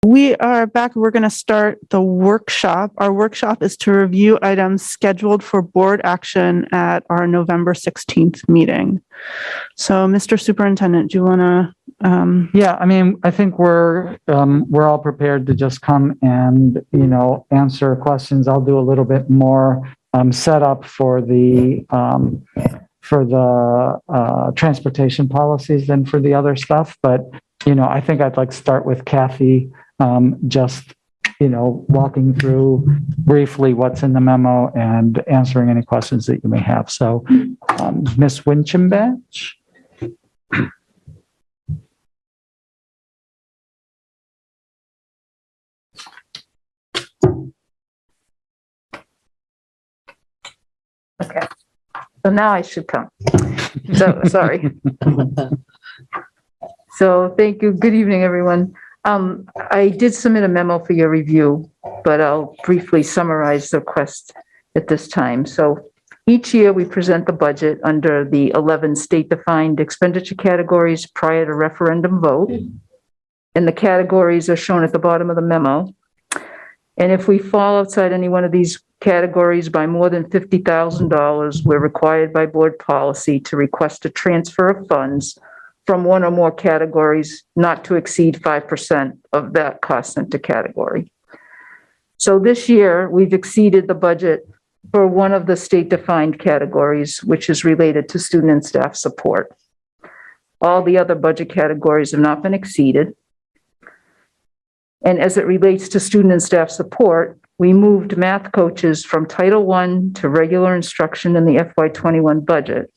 We are back. We're going to start the workshop. Our workshop is to review items scheduled for board action at our November 16th meeting. So, Mr. Superintendent, do you want to? Yeah, I mean, I think we're all prepared to just come and, answer questions. I'll do a little bit more setup for the transportation policies than for the other stuff. But, I think I'd like to start with Kathy, just, walking through briefly what's in the memo and answering any questions that you may have. So, Ms. Winchembach. Okay, so now I should come. So sorry. So thank you. Good evening, everyone. I did submit a memo for your review, but I'll briefly summarize the request at this time. So each year we present the budget under the 11 state-defined expenditure categories prior to referendum vote. And the categories are shown at the bottom of the memo. And if we fall outside any one of these categories by more than $50,000, we're required by board policy to request a transfer of funds from one or more categories not to exceed 5% of that cost center category. So this year, we've exceeded the budget for one of the state-defined categories, which is related to student and staff support. All the other budget categories have not been exceeded. And as it relates to student and staff support, we moved math coaches from Title I to regular instruction in the FY21 budget.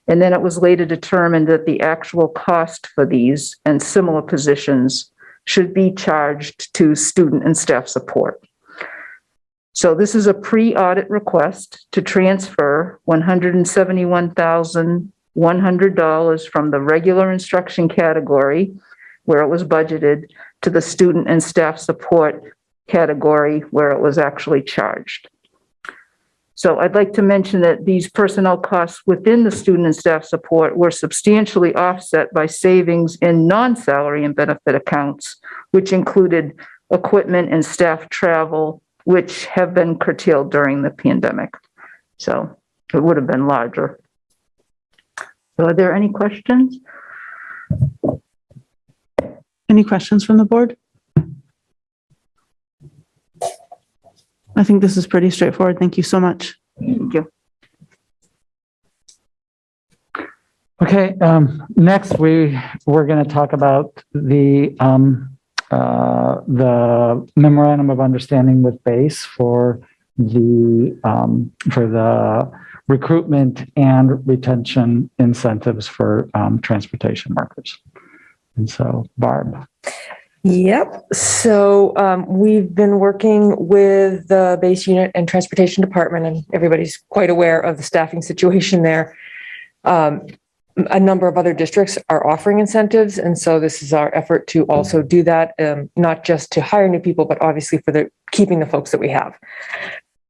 And then it was later determined that the actual cost for these and similar positions should be charged to student and staff support. So this is a pre-audit request to transfer $171,100 from the regular instruction category, where it was budgeted, to the student and staff support category where it was actually charged. So I'd like to mention that these personnel costs within the student and staff support were substantially offset by savings in non-salary and benefit accounts, which included equipment and staff travel, which have been curtailed during the pandemic. So it would have been larger. So are there any questions? Any questions from the board? I think this is pretty straightforward. Thank you so much. Thank you. Okay, next we're going to talk about the memorandum of understanding with BASE for the recruitment and retention incentives for transportation workers. And so, Barb. Yep. So we've been working with the base unit and transportation department, and everybody's quite aware of the staffing situation there. A number of other districts are offering incentives, and so this is our effort to also do that, not just to hire new people, but obviously for keeping the folks that we have.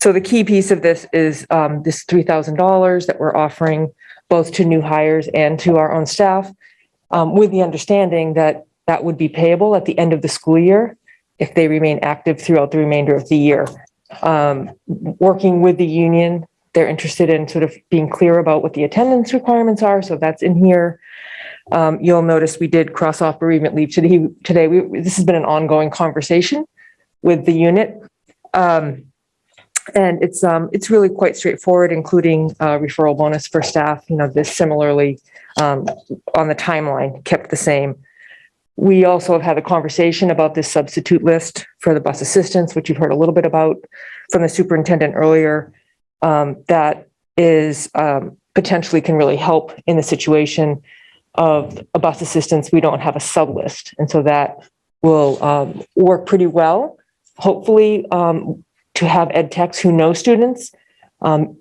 So the key piece of this is this $3,000 that we're offering both to new hires and to our own staff, with the understanding that that would be payable at the end of the school year if they remain active throughout the remainder of the year. Working with the union, they're interested in sort of being clear about what the attendance requirements are, so that's in here. You'll notice we did cross off bereavement leave today. This has been an ongoing conversation with the unit. And it's really quite straightforward, including referral bonus for staff. This similarly on the timeline kept the same. We also have had a conversation about this substitute list for the bus assistants, which you've heard a little bit about from the superintendent earlier. That is potentially can really help in the situation of a bus assistants. We don't have a sub list, and so that will work pretty well. Hopefully, to have ed techs who know students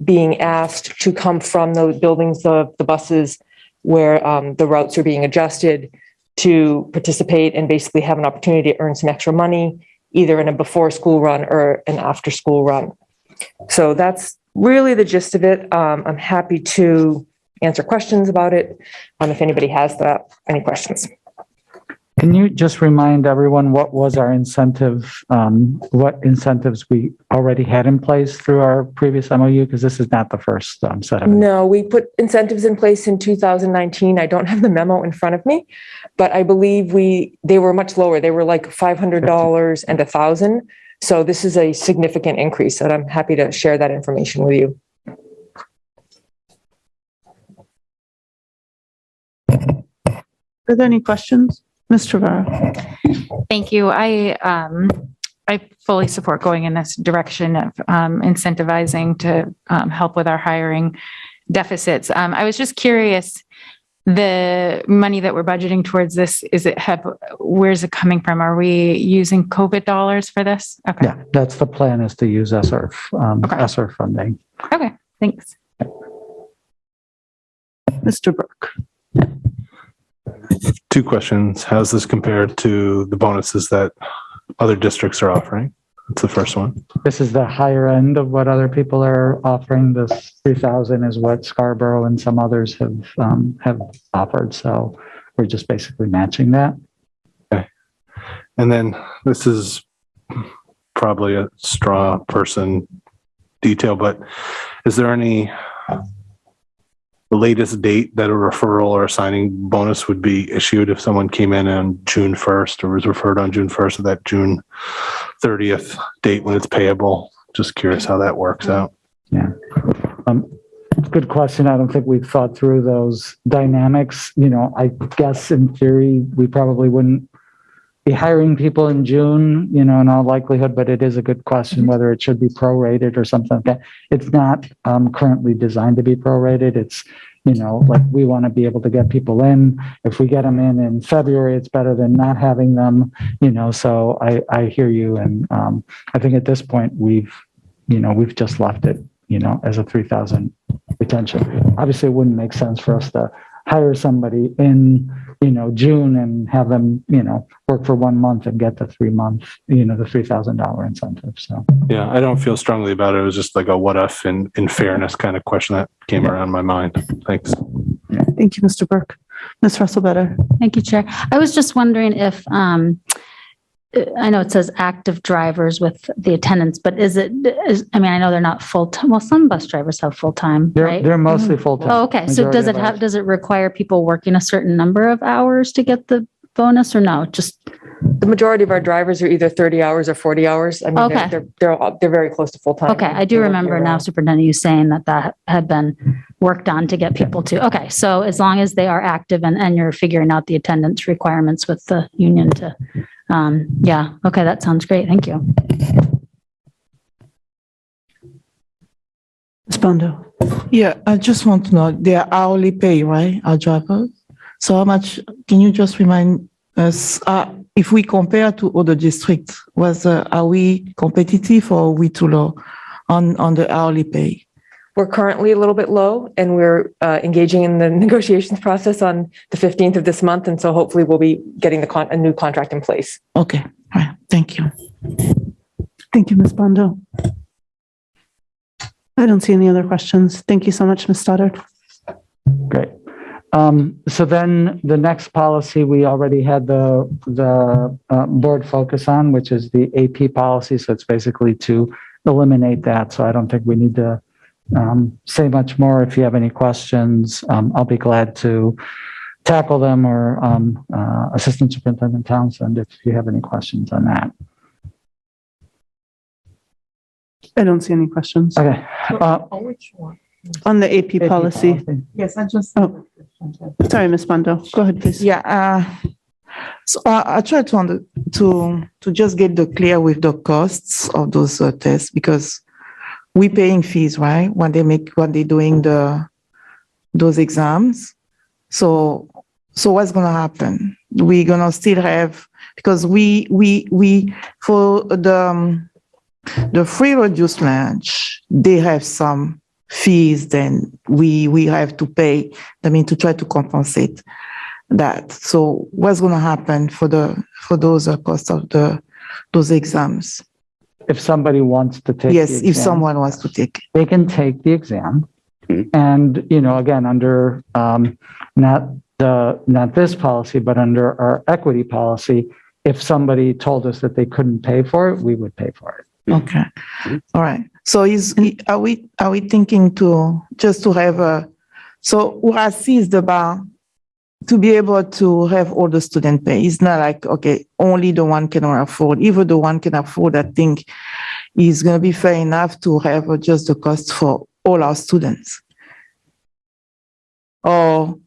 being asked to come from the buildings of the buses where the routes are being adjusted to participate and basically have an opportunity to earn some extra money, either in a before school run or an after school run. So that's really the gist of it. I'm happy to answer questions about it if anybody has any questions. Can you just remind everyone what was our incentive, what incentives we already had in place through our previous MOU? Because this is not the first set of it. No, we put incentives in place in 2019. I don't have the memo in front of me, but I believe they were much lower. They were like $500 and $1,000. So this is a significant increase, and I'm happy to share that information with you. Are there any questions? Mr. Rivera? Thank you. I fully support going in this direction of incentivizing to help with our hiring deficits. I was just curious, the money that we're budgeting towards this, where's it coming from? Are we using COVID dollars for this? Okay. Yeah, that's the plan, is to use ESSER, ESSER funding. Okay, thanks. Mr. Burke? Two questions. How's this compared to the bonuses that other districts are offering? That's the first one. This is the higher end of what other people are offering. This 3,000 is what Scarborough and some others have offered. So we're just basically matching that. Okay. And then this is probably a straw person detail, but is there any latest date that a referral or a signing bonus would be issued if someone came in on June 1st or was referred on June 1st, or that June 30th date when it's payable? Just curious how that works out. Yeah. Good question. I don't think we've thought through those dynamics. You know, I guess in theory, we probably wouldn't be hiring people in June, you know, in all likelihood, but it is a good question whether it should be prorated or something like that. It's not currently designed to be prorated. It's, you know, like we want to be able to get people in. If we get them in February, it's better than not having them, you know, so I hear you. And I think at this point, we've just left it, you know, as a 3,000 retention. Obviously, it wouldn't make sense for us to hire somebody in, you know, June and have them, you know, work for 1 month and get the 3 month, you know, the $3,000 incentive. So, Yeah, I don't feel strongly about it. It was just like a what if in fairness kind of question that came around my mind. Thanks. Thank you, Mr. Burke. Ms. Russell-Better? Thank you, Chair. I was just wondering if, I know it says active drivers with the attendants, but I mean, I know they're not full-time. Well, some bus drivers have full-time, right? they're mostly full-time. Oh, okay. So does it require people working a certain number of hours to get the bonus, or no? Just The majority of our drivers are either 30 hours or 40 hours. I mean, Okay. they're very close to full-time. okay. I do remember now, Superintendent, you saying that had been worked on to get people to. Okay, so as long as they are active and you're figuring out the attendance requirements with the union to. Yeah. Okay. That sounds great. Thank you. Ms. Bondo? Yeah, I just want to know, they are hourly pay, right, our drivers? So how much, can you just remind us, if we compare to other districts, are we competitive or are we too low on the hourly pay? We're currently a little bit low, and we're engaging in the negotiations process on the 15th of this month. And so hopefully we'll be getting a new contract in place. Okay, all right, thank you. Thank you, Ms. Bondo. I don't see any other questions. Thank you so much, Ms. Stoddard. Great. So then the next policy, we already had the board focus on, which is the AP policy. So it's basically to eliminate that. So I don't think we need to say much more. If you have any questions, I'll be glad to tackle them, or Assistant Superintendent Townsend, if you have any questions on that. I don't see any questions. Okay. On the AP policy. Yes, I just. Oh, sorry, Ms. Bondo. Go ahead, please. Yeah, so I try to just get the clear with the costs of those tests, because we paying fees, right? When they're doing those exams. So what's gonna happen? We're gonna still have, because we for the free reduced lunch, they have some fees, then we have to pay, I mean, to try to compensate that. So what's gonna happen for those costs of those exams? If somebody wants to take Yes, the if exam, someone wants to take. they can take the exam. And, you know, again, under not not this policy, but under our equity policy, if somebody told us that they couldn't pay for it, we would pay for it. Okay. All right. So are we thinking to just to have so UASI is the bar to be able to have all the student pay. It's not like, okay, only the one can afford. Even the one can afford, I think is going to be fair enough to have just the cost for all our students. Or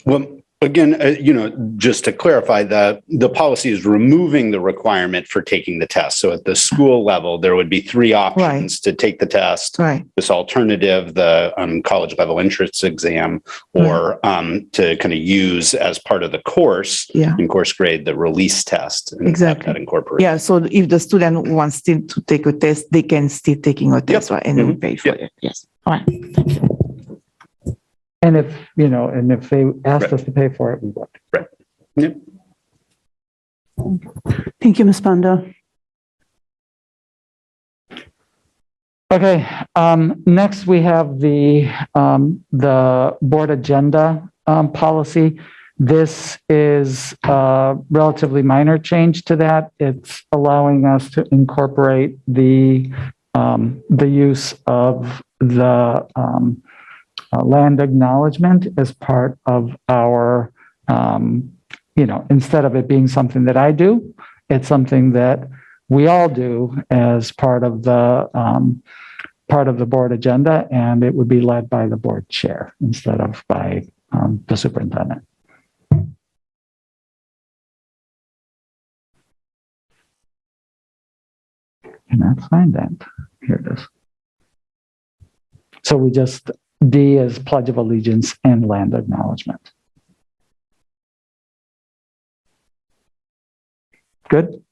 Well, again, just to clarify, the policy is removing the requirement for taking the test. So at the school level, there would be three options to take the test. right. This alternative, the college level entrance exam, or to kind of use as part of the course Yeah. in course grade, the release test. And have Exactly. that incorporated. Yeah. So if the student wants still to take a test, they can still taking a test, right? And then we pay for it. Yes. All right. Thank you. And if they asked us to pay for it, we would. Yep. Thank you, Ms. Banda. Okay, next we have the board agenda policy. This is a relatively minor change to that. It's allowing us to incorporate the use of the land acknowledgement as part of our, instead of it being something that I do, it's something that we all do as part of the board agenda, and it would be led by the board chair instead of by the superintendent. Cannot find that. Here it is. So we just D is Pledge of Allegiance and land acknowledgement. Good.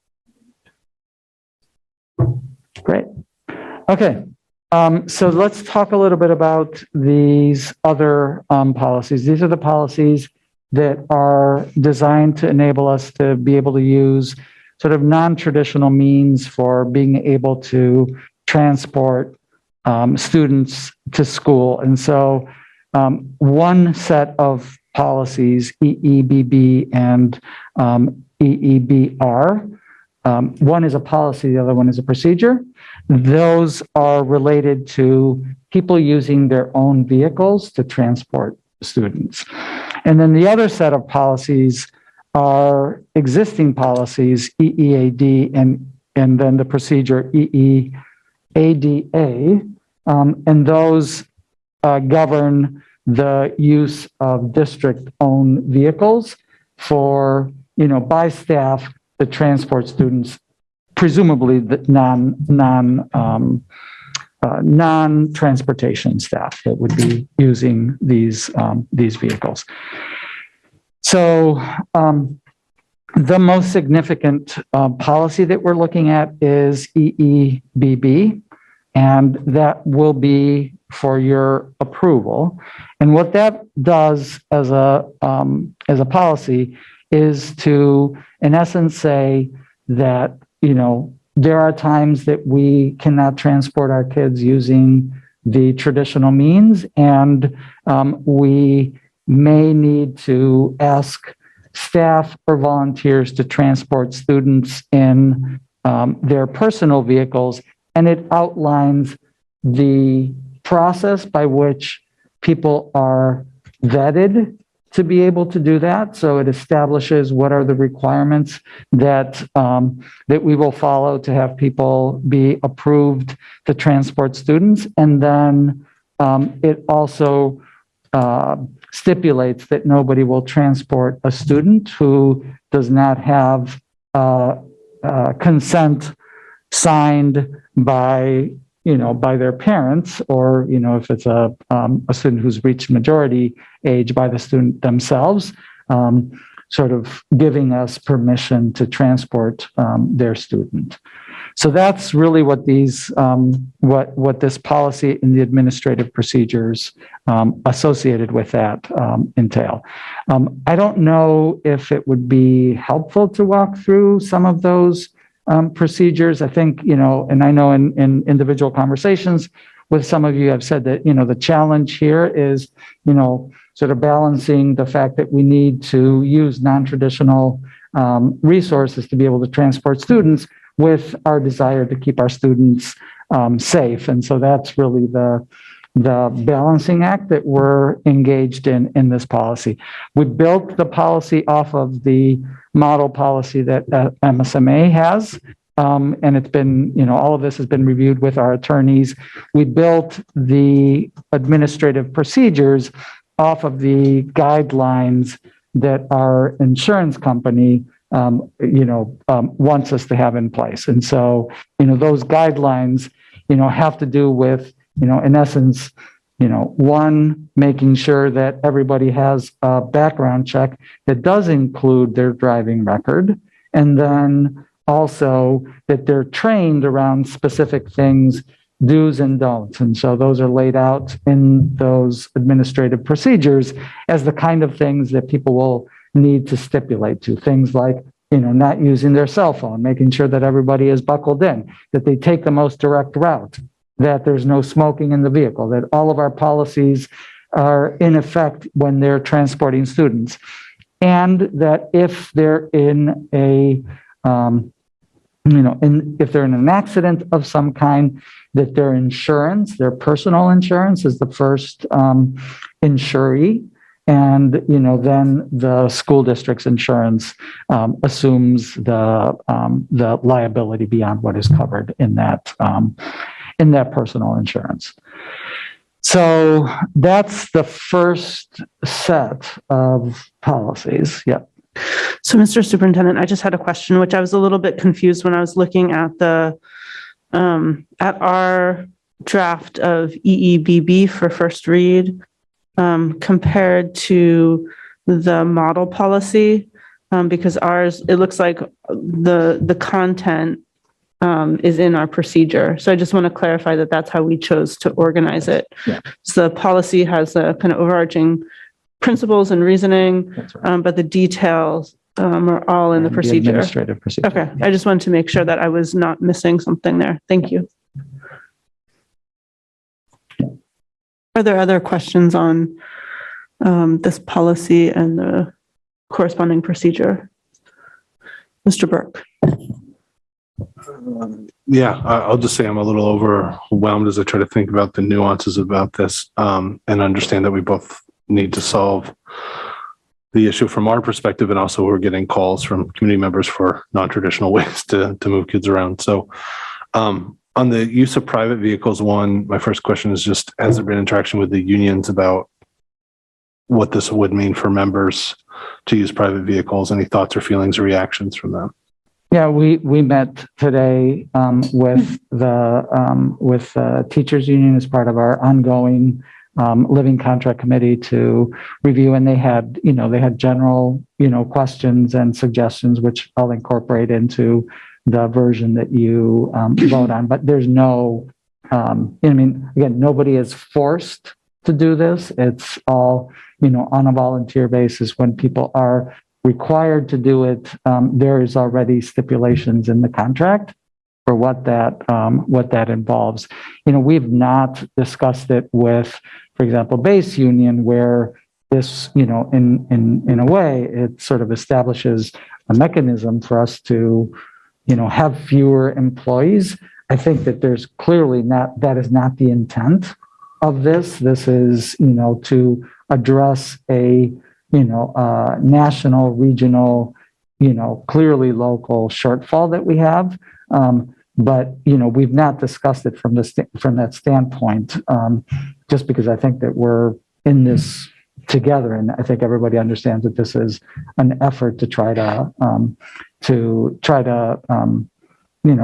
Great. Okay. So let's talk a little bit about these other policies. These are the policies that are designed to enable us to be able to use sort of non-traditional means for being able to transport students to school. And so one set of policies, EEBB and EEBR, one is a policy, the other one is a procedure. Those are related to people using their own vehicles to transport students. And then the other set of policies are existing policies, EEAD, and then the procedure EEADA, and those govern the use of district-owned vehicles for, by staff to transport students, presumably the non-transportation staff that would be using these vehicles. So the most significant policy that we're looking at is EEBB, and that will be for your approval. And what that does as a policy is to, in essence, say that, there are times that we cannot transport our kids using the traditional means, and we may need to ask staff or volunteers to transport students in their personal vehicles, and it outlines the process by which people are vetted to be able to do that. So it establishes what are the requirements that we will follow to have people be approved to transport students. And then it also stipulates that nobody will transport a student who does not have consent signed by their parents, or, if it's a student who's reached majority age, by the student themselves, sort of giving us permission to transport their student. So that's really what these, what this policy and the administrative procedures associated with that entail. I don't know if it would be helpful to walk through some of those procedures. I think, and I know in individual conversations, with some of you, I've said that, the challenge here is, sort of balancing the fact that we need to use non-traditional resources to be able to transport students with our desire to keep our students safe. And so that's really the balancing act that we're engaged in this policy. We built the policy off of the model policy that MSMA has. And it's been, all of this has been reviewed with our attorneys. We built the administrative procedures off of the guidelines that our insurance company, wants us to have in place. And so, those guidelines, have to do with, in essence, one, making sure that everybody has a background check that does include their driving record. And then also that they're trained around specific things, do's and don'ts. And so those are laid out in those administrative procedures as the kind of things that people will need to stipulate to. Things like, not using their cell phone, making sure that everybody is buckled in, that they take the most direct route, that there's no smoking in the vehicle, that all of our policies are in effect when they're transporting students. And that if they're in a if they're in an accident of some kind, that their insurance, their personal insurance is the first insuree. And, then the school district's insurance assumes the liability beyond what is covered in that personal insurance. So that's the first set of policies. Yeah. So, Mr. Superintendent, I just had a question, which I was a little bit confused when I was looking at at our draft of EEBB for first read compared to the model policy, because ours, it looks like the content is in our procedure. So I just want to clarify that that's how we chose to organize it. Yeah. So the policy has a kind of overarching principles and reasoning, Right. But the details are all in the procedure. Administrative procedure. Okay, I just wanted to make sure that I was not missing something there. Thank you. Are there other questions on this policy and the corresponding procedure? Mr. Burke. Yeah, I'll just say I'm a little overwhelmed as I try to think about the nuances about this and understand that we both need to solve the issue from our perspective. And also we're getting calls from community members for non-traditional ways to move kids around. So on the use of private vehicles, my first question is just, has there been interaction with the unions about what this would mean for members to use private vehicles? Any thoughts or feelings or reactions from them? Yeah, we met today with the teachers union as part of our ongoing living contract committee to review, and they had general questions and suggestions, which I'll incorporate into the version that you vote on. But there's no, again, nobody is forced to do this. It's all on a volunteer basis. When people are required to do it, there is already stipulations in the contract for what that involves. We've not discussed it with, for example, base union, where this, in a way, it sort of establishes a mechanism for us to, have fewer employees. I think that there's clearly that is not the intent of this. This is, to address a national, regional, clearly local shortfall that we have. But, we've not discussed it from that standpoint, just because I think that we're in this together. And I think everybody understands that this is an effort to try to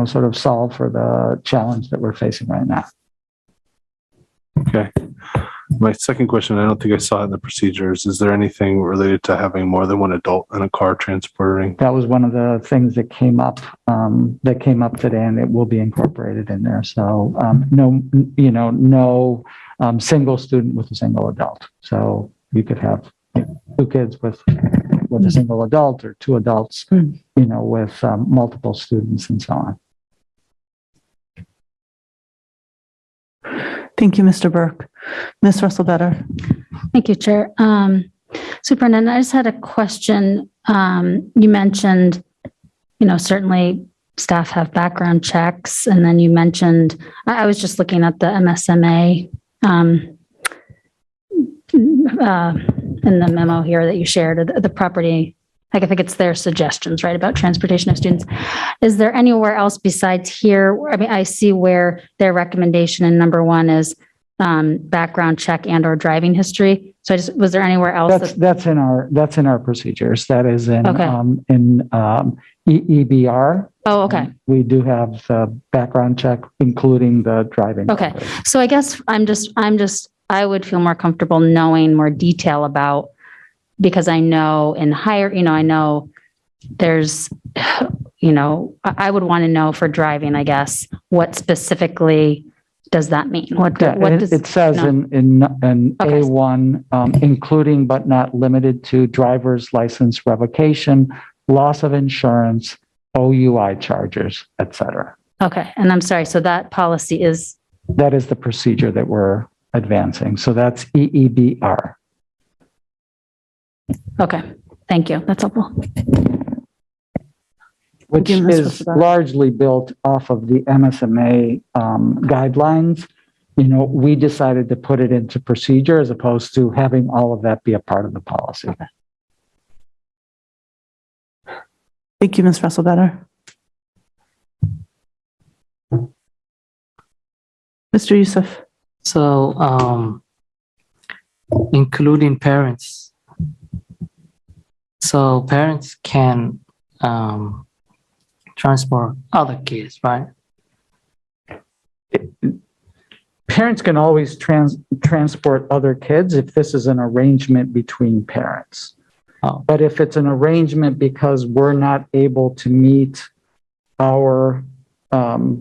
sort of solve for the challenge that we're facing right now. Okay. My second question, I don't think I saw it in the procedures. Is there anything related to having more than one adult in a car transporting? That was one of the things that came up today, and it will be incorporated in there. So no single student with a single adult. So you could have two kids with a single adult, or two adults, with multiple students and so on. Thank you, Mr. Burke. Ms. Russell Better. Thank you, Chair. Superintendent, I just had a question. You mentioned, certainly staff have background checks, and then you mentioned, I was just looking at the MSMA in the memo here that you shared, the property, I think it's their suggestions, right, about transportation of students. Is there anywhere else besides here? I mean, I see where their recommendation in number 1 is background check and or driving history. So was there anywhere else? That's in our procedures. That is in, Okay. EBR. Oh, okay. We do have the background check, including the driving. Okay. So I guess I would feel more comfortable knowing more detail about, because I know in higher, I know there's, I would want to know for driving, I guess, what specifically does that mean? What does it says in Okay. A1, including but not limited to driver's license revocation, loss of insurance, OUI charges, etc. Okay. And I'm sorry. So that policy is? That is the procedure that we're advancing. So that's EEBR. Okay. Thank you. That's helpful. Which is largely built off of the MSMA guidelines. We decided to put it into procedure as opposed to having all of that be a part of the policy. Okay. Thank you, Ms. Russell Better. Mr. Youssef. So, including parents. So parents can transport other kids, right? Parents can always transport other kids if this is an arrangement between parents. Oh. But if it's an arrangement because we're not able to meet our, our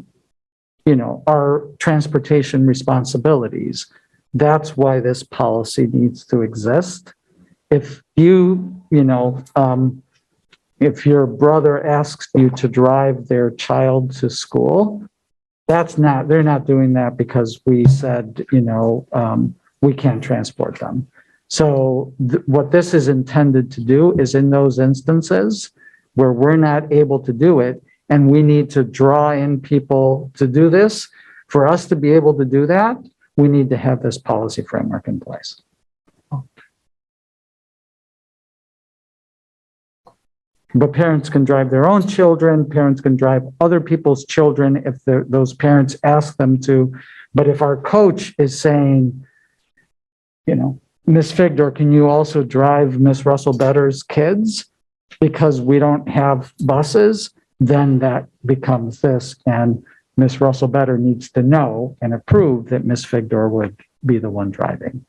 transportation responsibilities, that's why this policy needs to exist. If if your brother asks you to drive their child to school, they're not doing that because we said, we can't transport them. So what this is intended to do is in those instances where we're not able to do it and we need to draw in people to do this, for us to be able to do that, we need to have this policy framework in place. But parents can drive their own children. Parents can drive other people's children if those parents ask them to. But if our coach is saying, Miss Figdor, can you also drive Miss Russell Better's kids because we don't have buses? Then that becomes this. And Miss Russell Better needs to know and approve that Miss Figdor would be the one driving.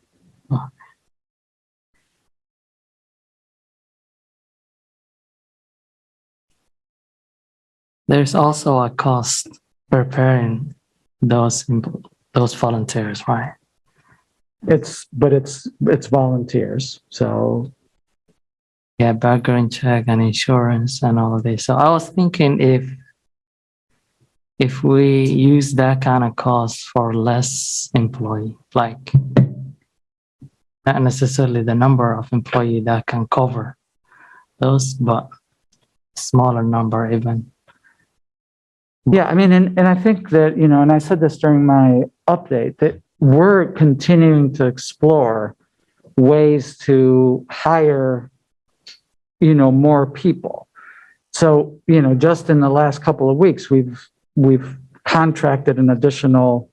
There's also a cost preparing those volunteers, right? It's volunteers. So yeah, background check and insurance and all of this. So I was thinking if we use that kind of cost for less employee, like not necessarily the number of employee that can cover those, but smaller number even. Yeah, I mean, and I think that, and I said this during my update, that we're continuing to explore ways to hire, more people. So, just in the last couple of weeks, we've contracted an additional,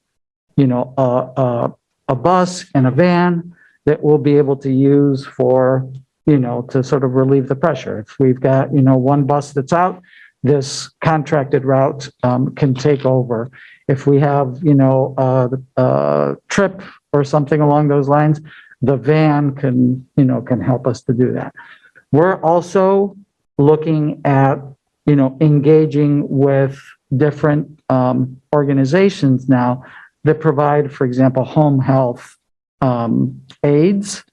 a bus and a van that we'll be able to use for, to sort of relieve the pressure. If we've got, one bus that's out, this contracted route can take over. If we have, a trip or something along those lines, the van can help us to do that. We're also looking at, engaging with different organizations now that provide, for example, home health aides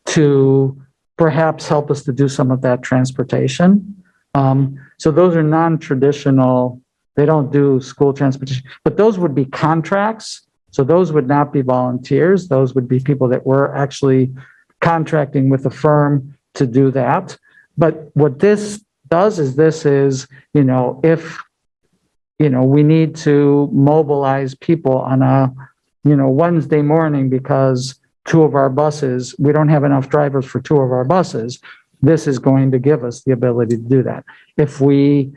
to perhaps help us to do some of that transportation. So those are non-traditional, they don't do school transportation, but those would be contracts So those would not be volunteers. Those would be people that were actually contracting with a firm to do that. But what this does is if, we need to mobilize people on a, Wednesday morning because we don't have enough drivers for two of our buses, this is going to give us the ability to do that. If we,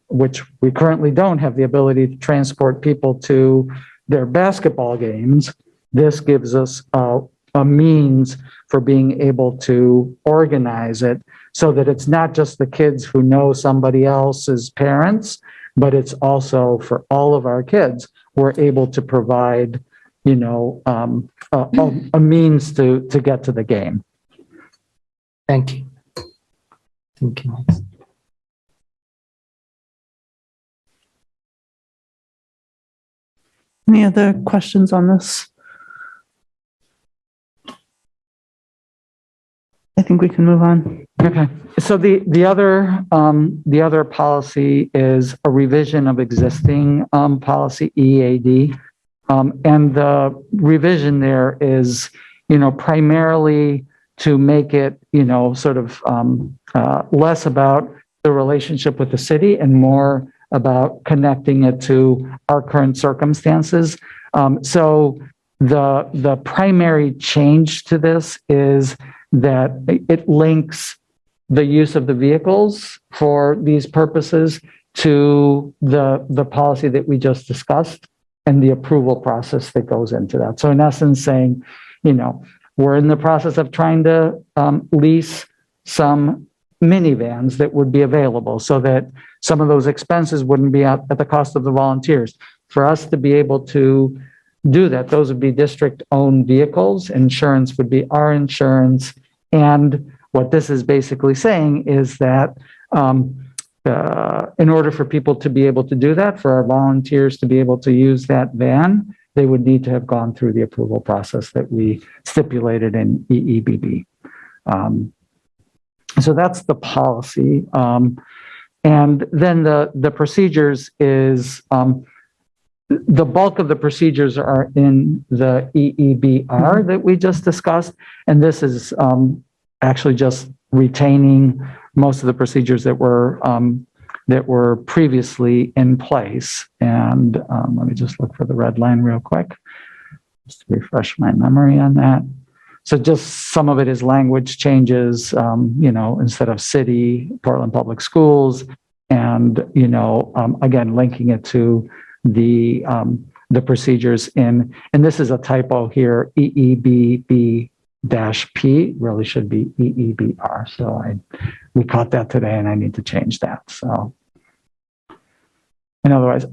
which we currently don't have the ability to transport people to their basketball games, this gives us a means for being able to organize it so that it's not just the kids who know somebody else's parents, but it's also for all of our kids. We're able to provide, a means to get to the game. Thank you. Thank you. Max. Any other questions on this? I think we can move on. Okay. So the other policy is a revision of existing policy EAD. And the revision there is, primarily to make it, less about the relationship with the city and more about connecting it to our current circumstances. So the primary change to this is that it links the use of the vehicles for these purposes to the policy that we just discussed and the approval process that goes into that. So in essence, saying, we're in the process of trying to lease some minivans that would be available so that some of those expenses wouldn't be at the cost of the volunteers. For us to be able to do that, those would be district-owned vehicles. Insurance would be our insurance. And what this is basically saying is that in order for people to be able to do that, for our volunteers to be able to use that van, they would need to have gone through the approval process that we stipulated in EEBB. So that's the policy. And then the procedures is, the bulk of the procedures are in the EEBR that we just discussed. And this is actually just retaining most of the procedures that were previously in place. And let me just look for the red line real quick, just to refresh my memory on that. So just some of it is language changes, instead of city, Portland Public Schools, and, again, linking it to the procedures and this is a typo here, EEBB-P really should be EEBR. So we caught that today and I need to change that. So, and otherwise,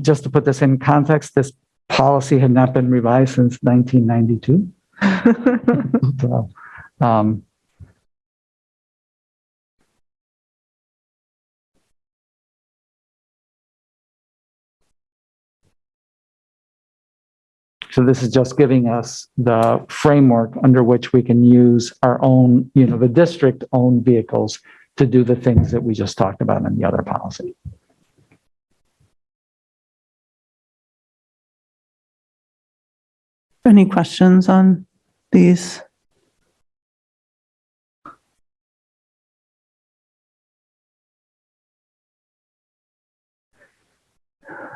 just to put this in context, this policy had not been revised since 1992. So, so this is just giving us the framework under which we can use our own, the district-owned vehicles to do the things that we just talked about in the other policy. Any questions on these?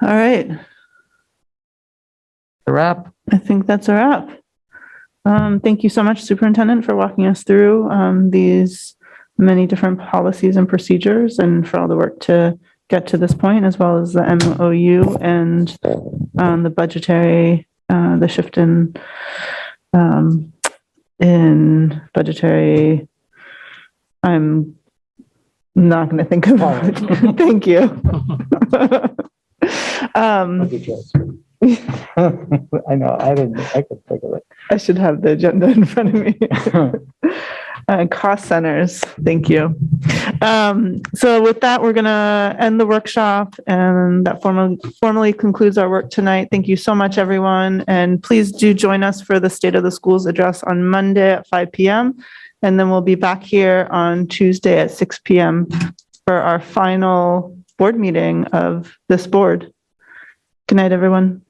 All right. A wrap. I think that's a wrap. Thank you so much, Superintendent, for walking us through these many different policies and procedures and for all the work to get to this point, as well as the MOU and the budgetary, the shift in budgetary. I'm not going to think of it. Thank you. I know, I could think of it. I should have the agenda in front of me. Cost centers, thank you. So with that, we're gonna end the workshop and that formally concludes our work tonight. Thank you so much, everyone. And please do join us for the State of the Schools address on Monday at 5 p.m. And then we'll be back here on Tuesday at 6 p.m. for our final board meeting of this board. Good night, everyone.